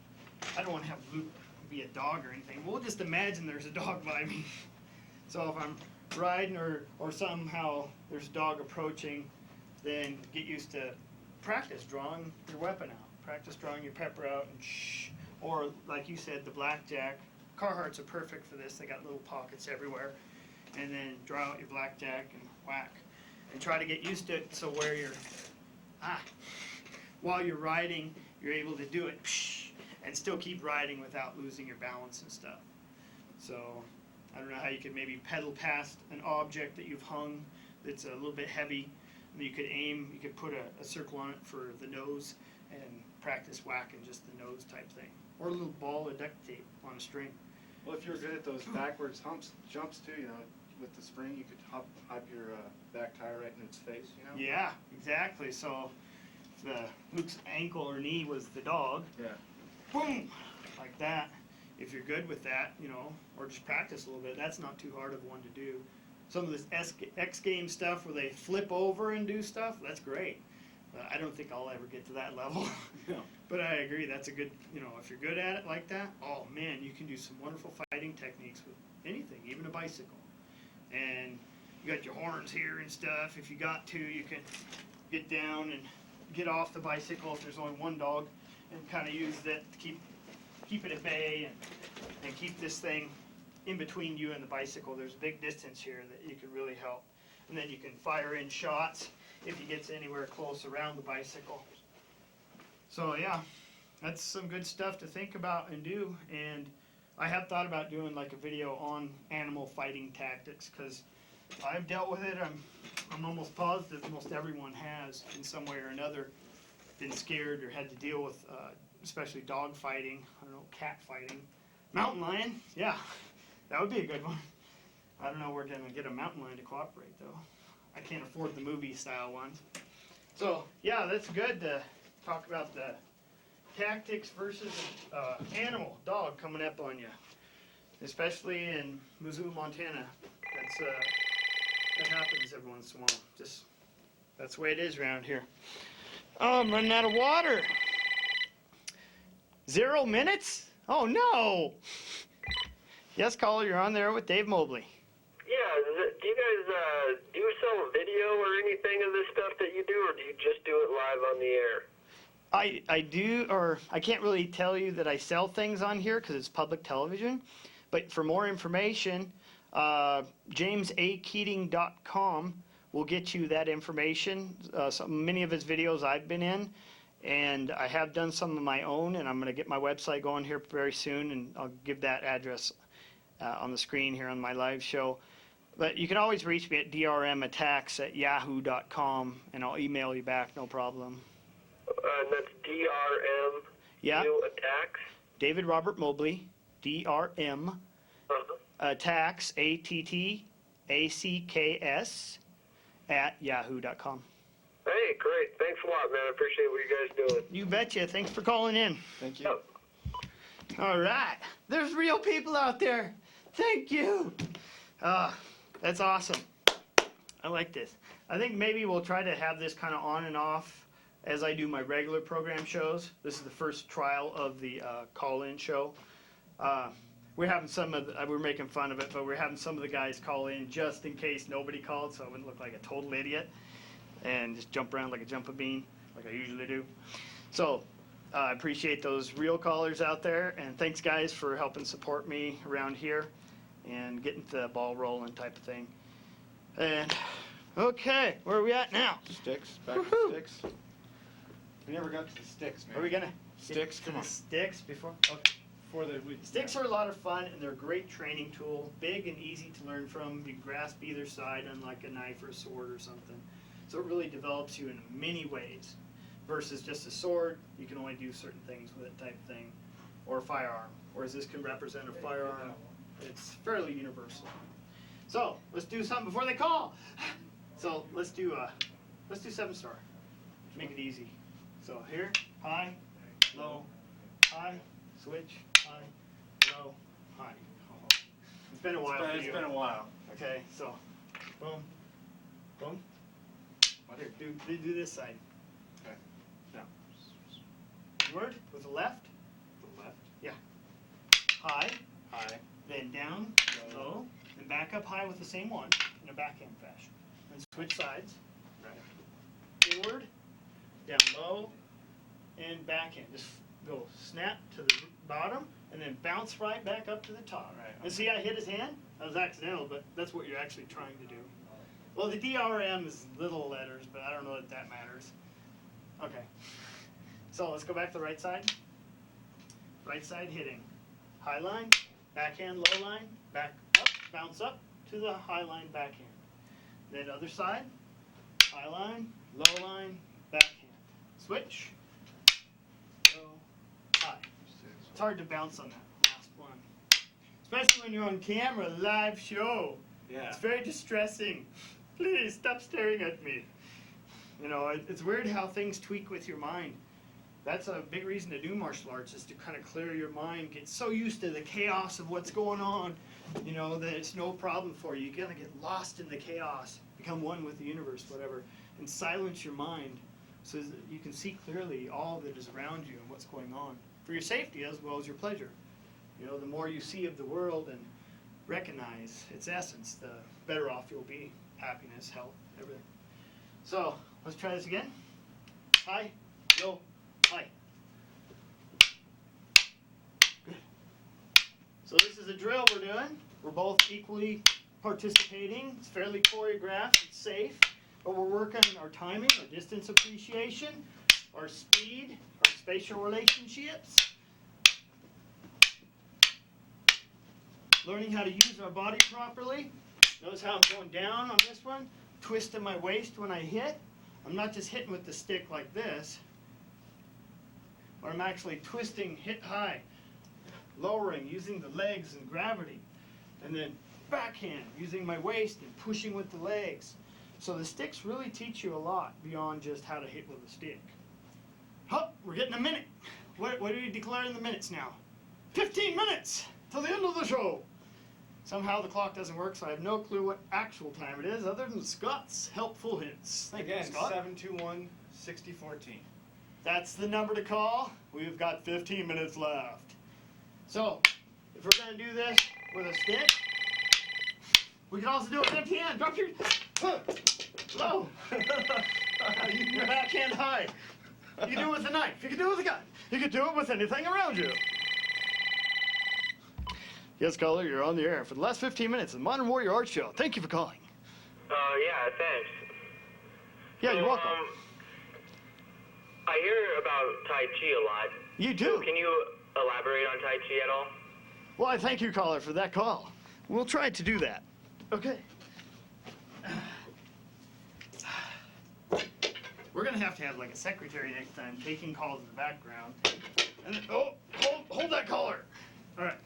I don't want to have Luke be a dog or anything. We'll just imagine there's a dog by me. So if I'm riding or somehow there's a dog approaching, then get used to practice drawing your weapon out. Practice drawing your pepper out and shh. Or like you said, the blackjack. Carhartts are perfect for this. They got little pockets everywhere. And then draw out your blackjack and whack. And try to get used to it so where you're, while you're riding, you're able to do it and still keep riding without losing your balance and stuff. So I don't know how you could maybe pedal past an object that you've hung that's a little bit heavy. And you could aim, you could put a circle on it for the nose and practice whacking just the nose type thing. Or a little ball of duct tape on a string. Well, if you're good at those backwards jumps too, with the spring, you could hop your back tire right in its face, Yeah, exactly. So if Luke's ankle or knee was the dog, yeah, boom, like that. If you're good with that, or just practice a little bit, that's not too hard of one to do. Some of this X Games stuff where they flip over and do stuff, that's great. I don't think I'll ever get to that level. No. But I agree, that's a good, if you're good at it like that, oh man, you can do some wonderful fighting techniques with anything, even a bicycle. And you got your horns here and stuff. If you got to, you can get down and get off the bicycle if there's only one dog and kind of use that to keep it at bay and keep this thing in between you and the bicycle. There's a big distance here that you can really help. And then you can fire in shots if he gets anywhere close around the bicycle. So yeah, that's some good stuff to think about and do. And I have thought about doing like a video on animal fighting tactics because I've dealt with it. I'm almost positive most everyone has in some way or another been scared or had to deal with, especially dog fighting. I don't know, cat fighting, mountain lion. Yeah, that would be a good one. I don't know where we're gonna get a mountain lion to cooperate though. I can't afford the movie style ones. So yeah, that's good to talk about the tactics versus animal, dog coming up on you, especially in Missoula, Montana. That happens every once in a while. That's the way it is around here. Oh, I'm running out of water. 0 minutes? Oh no. Yes, caller, you're on there with Dave Mobley. Yeah, do you guys do some video or anything of this stuff that you do, or do you just do it live on the air? I do, or I can't really tell you that I sell things on here because it's public television. But for more information, JamesAKeating.com, will get you that information. Many of his videos I've been in, and I have done some of my own, and I'm going to get my website going here very soon, and I'll give that address on the screen here on my live show. But you can always reach me at drmattacks@yahoo.com, and I'll email you back, no problem. And that's DRM. Yeah. Attacks. David Robert Mobley, DRM, attacks, ATTACKS, @yahoo.com. Hey, great. Thanks a lot, man. I appreciate what you guys doing. You betcha. Thanks for calling in. Thank you. All right. There's real people out there. Thank you. That's awesome. I like this. I think maybe we'll try to have this kind of on and off as I do my regular program shows. This is the first trial of the call-in show. We're having we're making fun of it, but we're having some of the guys call in just in case nobody called, so I wouldn't look like a total idiot and just jump around like a jump a bean, like I usually do. So I appreciate those real callers out there, and thanks guys for helping support me around here and getting the ball rolling type of thing. And okay, where are we at now? Sticks. Back Woohoo. to sticks. We never got to the sticks, man. Are we gonna Sticks, get come to on. the sticks before? Okay. Sticks Sticks are a lot of fun, and they're a great training tool. Big and easy to learn from. You can grasp either side, unlike a knife or a sword or something. So it really develops you in many ways. Versus just a sword, you can only do certain things with it type thing. Or a firearm. Whereas this can represent a firearm. It's fairly universal. So let's do something before they call. So let's do 7-star. Make it easy. So here, high, low, high, switch, high, low, high. Oh. It's been a while for you. It's been a while. Okay, so boom, boom. Here, do this side. Okay. Now, inward with the left. The left. Yeah. High. High. Then down, low, then back up high with the same one in a backhand fashion. And switch sides. Right. Inward, down low, and backhand. Just go snap to the bottom, and then bounce right back up to the top. Right. And see, I hit his hand? That was accidental, but that's what you're actually trying to do. Well, the DRM is little letters, but I don't know that that matters. Okay. So let's go back to the right side. Right side hitting. High line, backhand, low line, back up, bounce up to the high line, backhand. Then other side, high line, low line, backhand. Switch, low, high. It's hard to bounce on that last one. Especially when you're on camera, live show. Yeah. It's very distressing. Please stop staring at me. You know, it's weird how things tweak with your mind. That's a big reason to do martial arts, is to kind of clear your mind, get so used to the chaos of what's going on, you know, that it's no problem for you. You gotta get lost in the chaos, become one with the universe, whatever, and silence your mind so that you can see clearly all that is around you and what's going on, for your safety as well as your pleasure. You know, the more you see of the world and recognize its essence, the better off you'll be. Happiness, health, everything. So, let's try this again. High, low, high. Good. So this is a drill we're doing. We're both equally participating. It's fairly choreographed, it's safe, but we're working our timing, our distance appreciation, our speed, our spatial relationships, learning how to use our body properly. Notice how I'm going down on this one, twisting my waist when I hit. I'm not just hitting with the stick like this, but I'm actually twisting, hit high, lowering, using the legs and gravity, and then backhand, using my waist and pushing with the legs. So the sticks really teach you a lot beyond just how to hit with a stick. Hup, we're getting a minute. What do we declare in the minutes now? 15 minutes till the end of the show. Somehow the clock doesn't work, so I have no clue what actual time it is, other than Scott's helpful hints. Thank you, Scott. 721-6014. That's the number to call. We've got 15 minutes left. So, if we're going to do this with a stick, we can also do it with empty hand. Drop your low. Your backhand high. You can do it with a knife. You can do it with a gun. You can do it with anything around you. Yes, caller, you're on the air for the last 15 minutes of the Modern Warrior Art Show. Thank you for calling. Yeah, thanks. Yeah, you're So, welcome. I hear about Tai Chi a lot. You do. So can you elaborate on Tai Chi at all? Well, I thank you, caller, for that call. We'll try to do that. Okay. We're gonna have to have like a secretary next time, taking calls in the background. And then, oh, hold that caller. All right.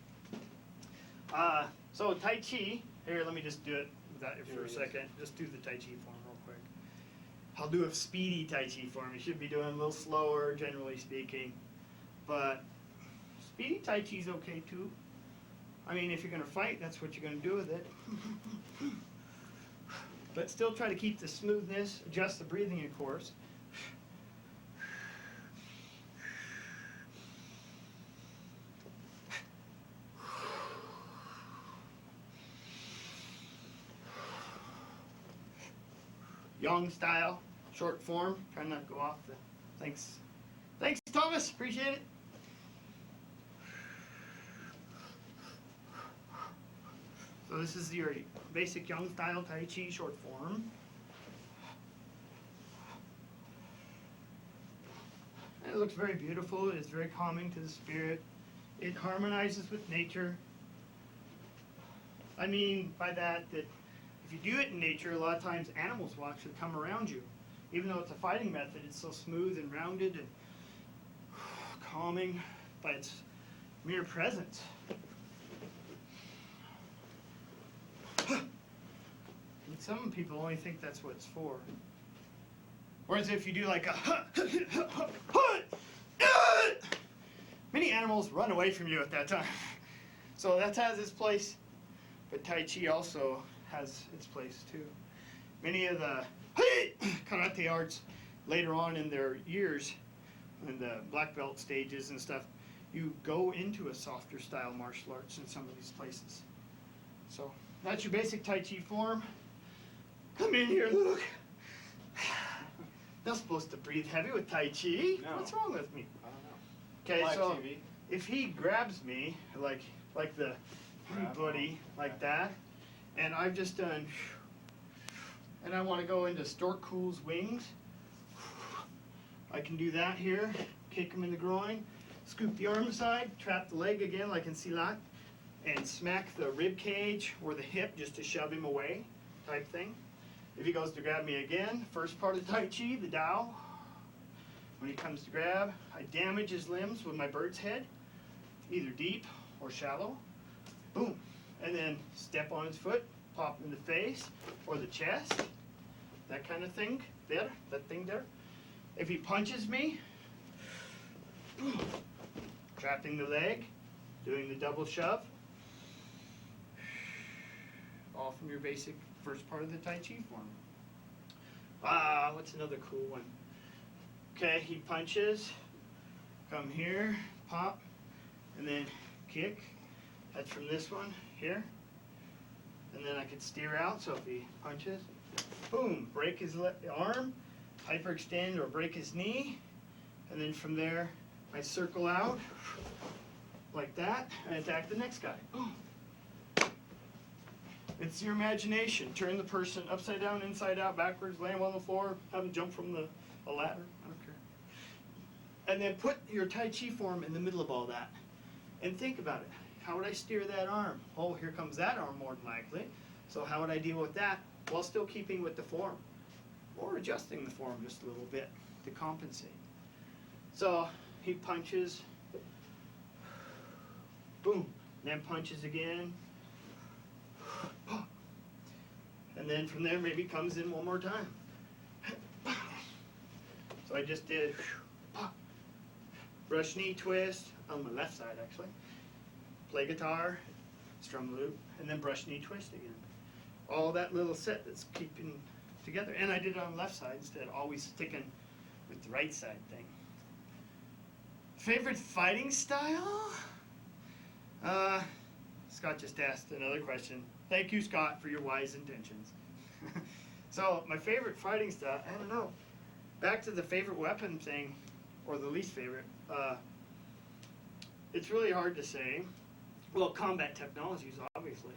So Tai Chi. Here, let me just do it without you for a second. Just do the Tai Chi form real quick. I'll do a speedy Tai Chi form. You should be doing a little slower, generally speaking, but speedy Tai Chi is okay too. I mean, if you're gonna fight, that's what you're gonna do with it. But still try to keep the smoothness, adjust the breathing, of course. Yang style, short form. Try not to go off the. Thanks. Thanks, Thomas. Appreciate it. So this is your basic Yang style Tai Chi short form. And it looks very beautiful. It is very calming to the spirit. It harmonizes with nature. I mean by that if you do it in nature, a lot of times animals will actually come around you. Even though it's a fighting method, it's so smooth and rounded and calming by its mere presence. And some people only think that's what it's for. Whereas if you do like a many animals run away from you at that time. So that has its place. But Tai Chi also has its place too. Many of the karate arts later on in their years, in the black belt stages and stuff, you go into a softer style martial arts in some of these places. So that's your basic Tai Chi form. Come in here, Luke. Not supposed to breathe heavy with Tai Chi. No. What's wrong with me? I don't know. Okay, Live so TV. if he grabs me like the Grab buddy him. like that, and I've just done, and I want to go into Stork Cool's wings, I can do that here. Kick him in the groin, scoop the arm aside, trap the leg again like in Silat, and smack the rib cage or the hip just to shove him away, type thing. If he goes to grab me again, first part of Tai Chi, the Dao. When he comes to grab, I damage his limbs with my bird's head, either deep or shallow. Boom. And then step on his foot, pop in the face or the chest, that kind of thing there, that thing there. If he punches me, trapping the leg, doing the double shove, all from your basic first part of the Tai Chi form. What's another cool one? Okay, he punches, come here, pop, and then kick. That's from this one here. And then I could steer out, so if he punches, boom, break his arm, hyperextend or break his knee, and then from there I circle out like that and attack the next guy. Boom. It's your imagination. Turn the person upside down, inside out, backwards, land on the floor, have them jump from a ladder. I don't care. And then put your Tai Chi form in the middle of all that. And think about it. How would I steer that arm? Oh, here comes that arm more than likely. So how would I deal with that while still keeping with the form? Or adjusting the form just a little bit to compensate. So he punches, boom, then punches again, and then from there maybe comes in one more time. So I just did brush knee twist on my left side actually, play guitar, strum loop, and then brush knee twist again. All that little set that's keeping together. And I did it on the left side instead, always sticking with the right side thing. Favorite fighting style? Scott just asked another question. Thank you, Scott, for your wise intentions. So, my favorite fighting style, I don't know. Back to the favorite weapon thing, or the least favorite. It's really hard to say. Well, combat technologies, obviously.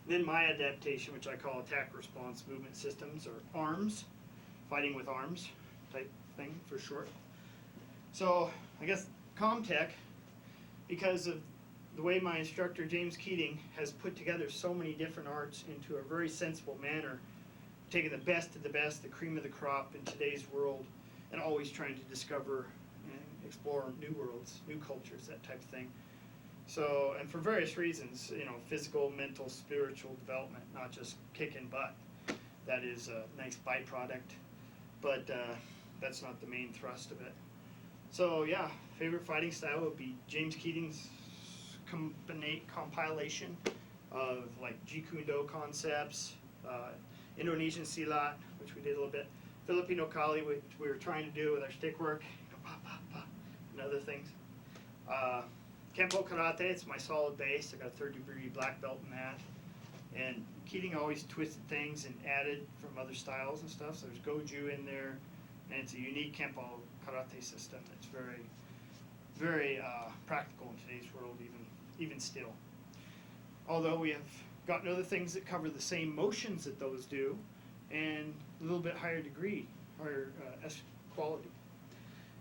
Then my adaptation, which I call attack response movement systems, or ARMS, fighting with arms type thing for short. So I guess CommTech, because of the way my instructor James Keating has put together so many different arts into a very sensible manner, taking the best of the best, the cream of the crop in today's world, and always trying to discover and explore new worlds, new cultures, that type of thing. So, and for various reasons, you know, physical, mental, spiritual development, not just kicking butt. That is a nice byproduct, but that's not the main thrust of it. So yeah, favorite fighting style would be James Keating's compilation of like Jeet Kune Do concepts, Indonesian Silat, which we did a little bit, Filipino Kali, which we were trying to do with our stick work, and other things. Kempo Karate, it's my solid base. I got a third-degree black belt in that. And Keating always twisted things and added from other styles and stuff. So there's Goju in there, and it's a unique Kempo Karate system that's very, very practical in today's world, even still. Although we have gotten other things that cover the same motions that those do, and a little bit higher degree, higher quality.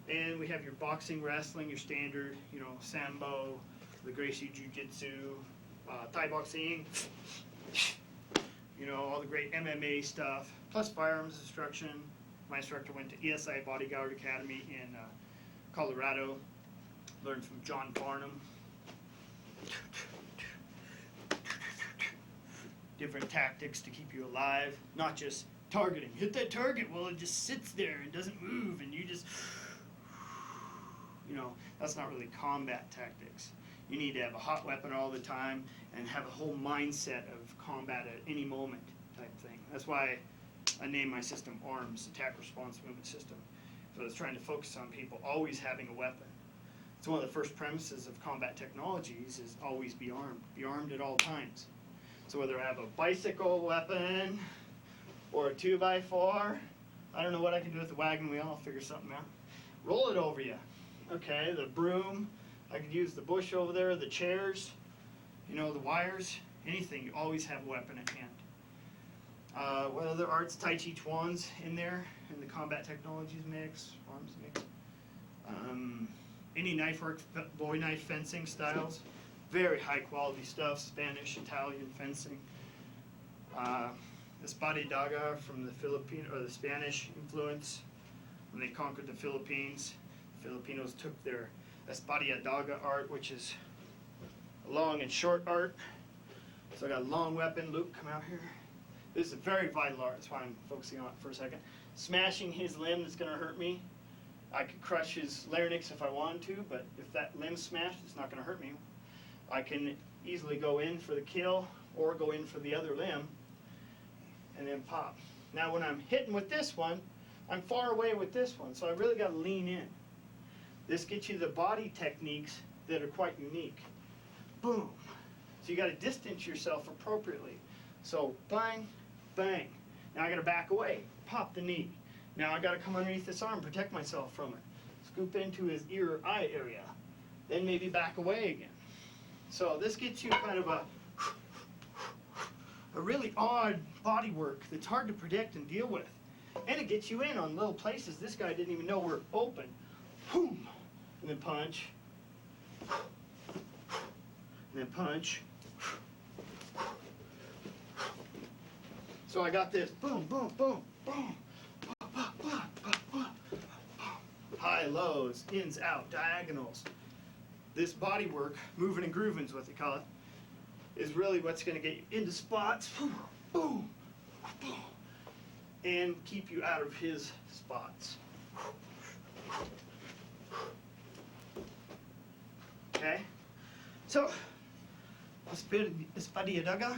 And we have your boxing, wrestling, your standard, you know, Sambo, the Gracie Jiu-Jitsu, Thai boxing, you know, all the great MMA stuff, plus firearms instruction. My instructor went to ESI Bodyguard Academy in Colorado, learned from John Farnham. Different tactics to keep you alive, not just targeting. Hit that target, well, it just sits there and doesn't move, and you just, you know, that's not really combat tactics. You need to have a hot weapon all the time and have a whole mindset of combat at any moment type thing. That's why I named my system ARMS, Attack Response Movement System. So I was trying to focus on people always having a weapon. It's one of the first premises of combat technologies is always be armed at all times. So whether I have a bicycle weapon or a 2x4, I don't know what I can do with the wagon wheel, I'll figure something out. Roll it over you. Okay, the broom, I could use the bush over there, the chairs, you know, the wires, anything, you always have a weapon at hand. What other arts? Tai Chi Chuan's in there, in the combat technologies mix, arms mix. Any knife work, bowie knife fencing styles, very high quality stuff, Spanish, Italian fencing. Espada Daga from the Philippine or the Spanish influence. When they conquered the Philippines, the Filipinos took their Espada Daga art, which is a long and short art. So I got a long weapon. Luke, come out here. This is a very vital art. That's why I'm focusing on it for a second. Smashing his limb that's going to hurt me. I could crush his larynx if I wanted to, but if that limb's smashed, it's not going to hurt me. I can easily go in for the kill or go in for the other limb and then pop. Now when I'm hitting with this one, I'm far away with this one, so I really got to lean in. This gets you the body techniques that are quite unique. Boom. So you got to distance yourself appropriately. So bang, bang. Now I got to back away, pop the knee. Now I got to come underneath this arm, protect myself from it. Scoop into his ear or eye area. Then maybe back away again. So this gets you kind of a really odd body work that's hard to predict and deal with. And it gets you in on little places this guy didn't even know were open. Boom. And then punch. And then punch. So I got this boom, boom, boom, boom. High, lows, ins, out, diagonals. This body work, moving and grooving is what they call it, is really what's going to get you into spots, boom, boom, boom, and keep you out of his spots. Okay? So, Espada Daga.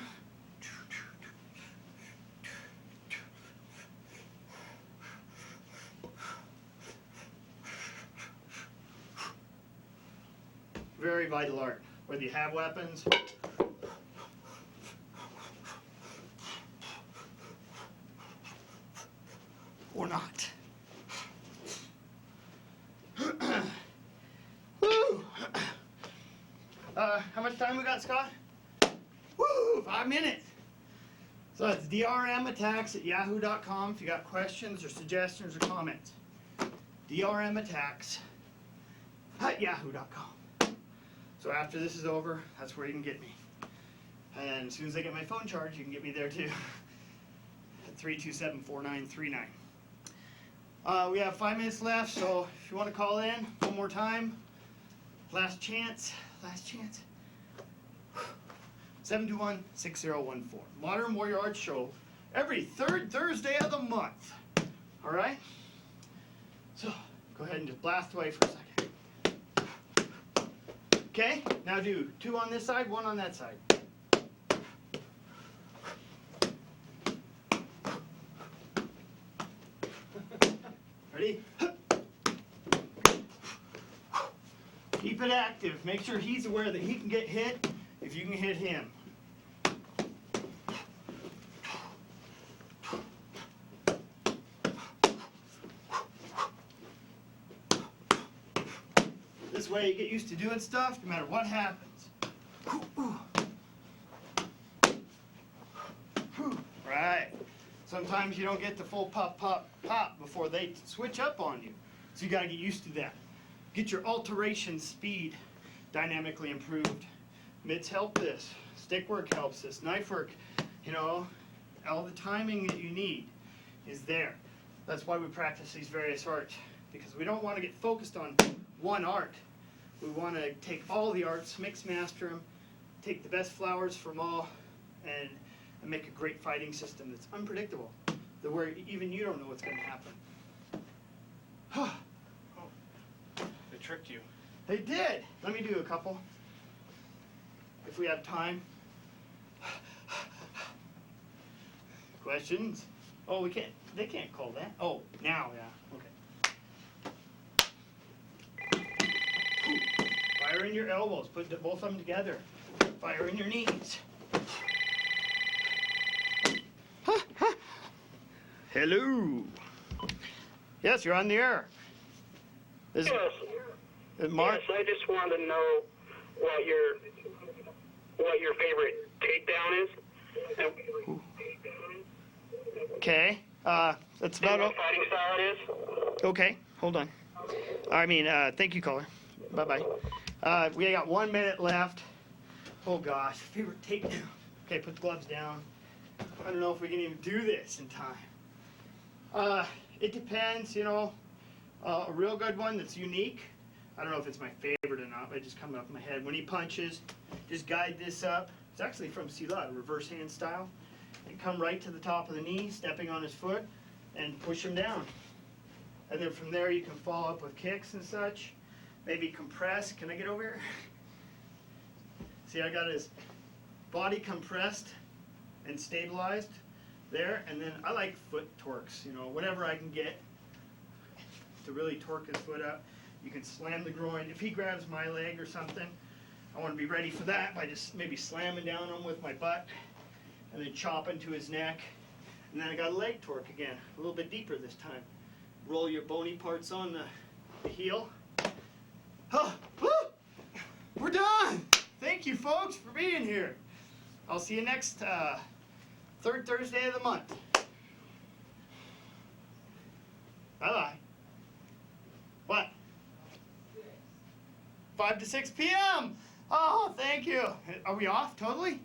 Very vital art, whether you have weapons or not. Woo! How much time we got, Scott? Woo! 5 minutes. So that's drmattacks@yahoo.com if you got questions or suggestions or comments. drmattacks@yahoo.com. So after this is over, that's where you can get me. And as soon as I get my phone charged, you can get me there too. At 327-4939. We have 5 minutes left, so if you want to call in one more time, last chance. 721-6014. Modern Warrior Arts Show every third Thursday of the month. All right? So go ahead and just blast away for a second. Okay? Now do 2 on this side, 1 on that side. Ready? Keep it active. Make sure he's aware that he can get hit if you can hit him. This way you get used to doing stuff no matter what happens. Right. Sometimes you don't get the full pop, pop, pop before they switch up on you. So you got to get used to that. Get your alteration speed dynamically improved. Mitts help this. Stick work helps this. Knife work, you know, all the timing that you need is there. That's why we practice these various arts, because we don't want to get focused on one art. We want to take all the arts, mix master them, take the best flowers from all, and make a great fighting system that's unpredictable, that where even you don't know what's going to happen. They tricked you. They did. Let me do a couple, if we have time. Questions? Oh, we can't. They can't call that. Oh, now, yeah. Okay. Fire in your elbows. Put both of them together. Fire in your knees. Hello. Yes, you're on the air. This Yes. is Mark. Yes, I just wanted to know what your favorite takedown is. And Okay. That's what about. fighting style it is. Okay. Hold on. Thank you, caller. Bye-bye. We got 1 minute left. Oh gosh, favorite takedown. Okay, put the gloves down. I don't know if we can even do this in time. It depends, you know. A real good one that's unique. I don't know if it's my favorite or not, but it just comes up in my head. When he punches, just guide this up. It's actually from Sila, reverse hand style. And come right to the top of the knee, stepping on his foot, and push him down. And then from there you can follow up with kicks and such. Maybe compress. Can I get over here? See, I got his body compressed and stabilized there. And then I like foot torques, you know, whatever I can get to really torque his foot up. You can slam the groin. If he grabs my leg or something, I want to be ready for that by just maybe slamming down on him with my butt and then chopping to his neck. And then I got a leg torque again, a little bit deeper this time. Roll your bony parts on the heel. Oh, woo! We're done! Thank you, folks, for being here. I'll see you next third Thursday of the month. Bye-bye. What? 5 to 6 p.m. Oh, thank you. Are we off totally?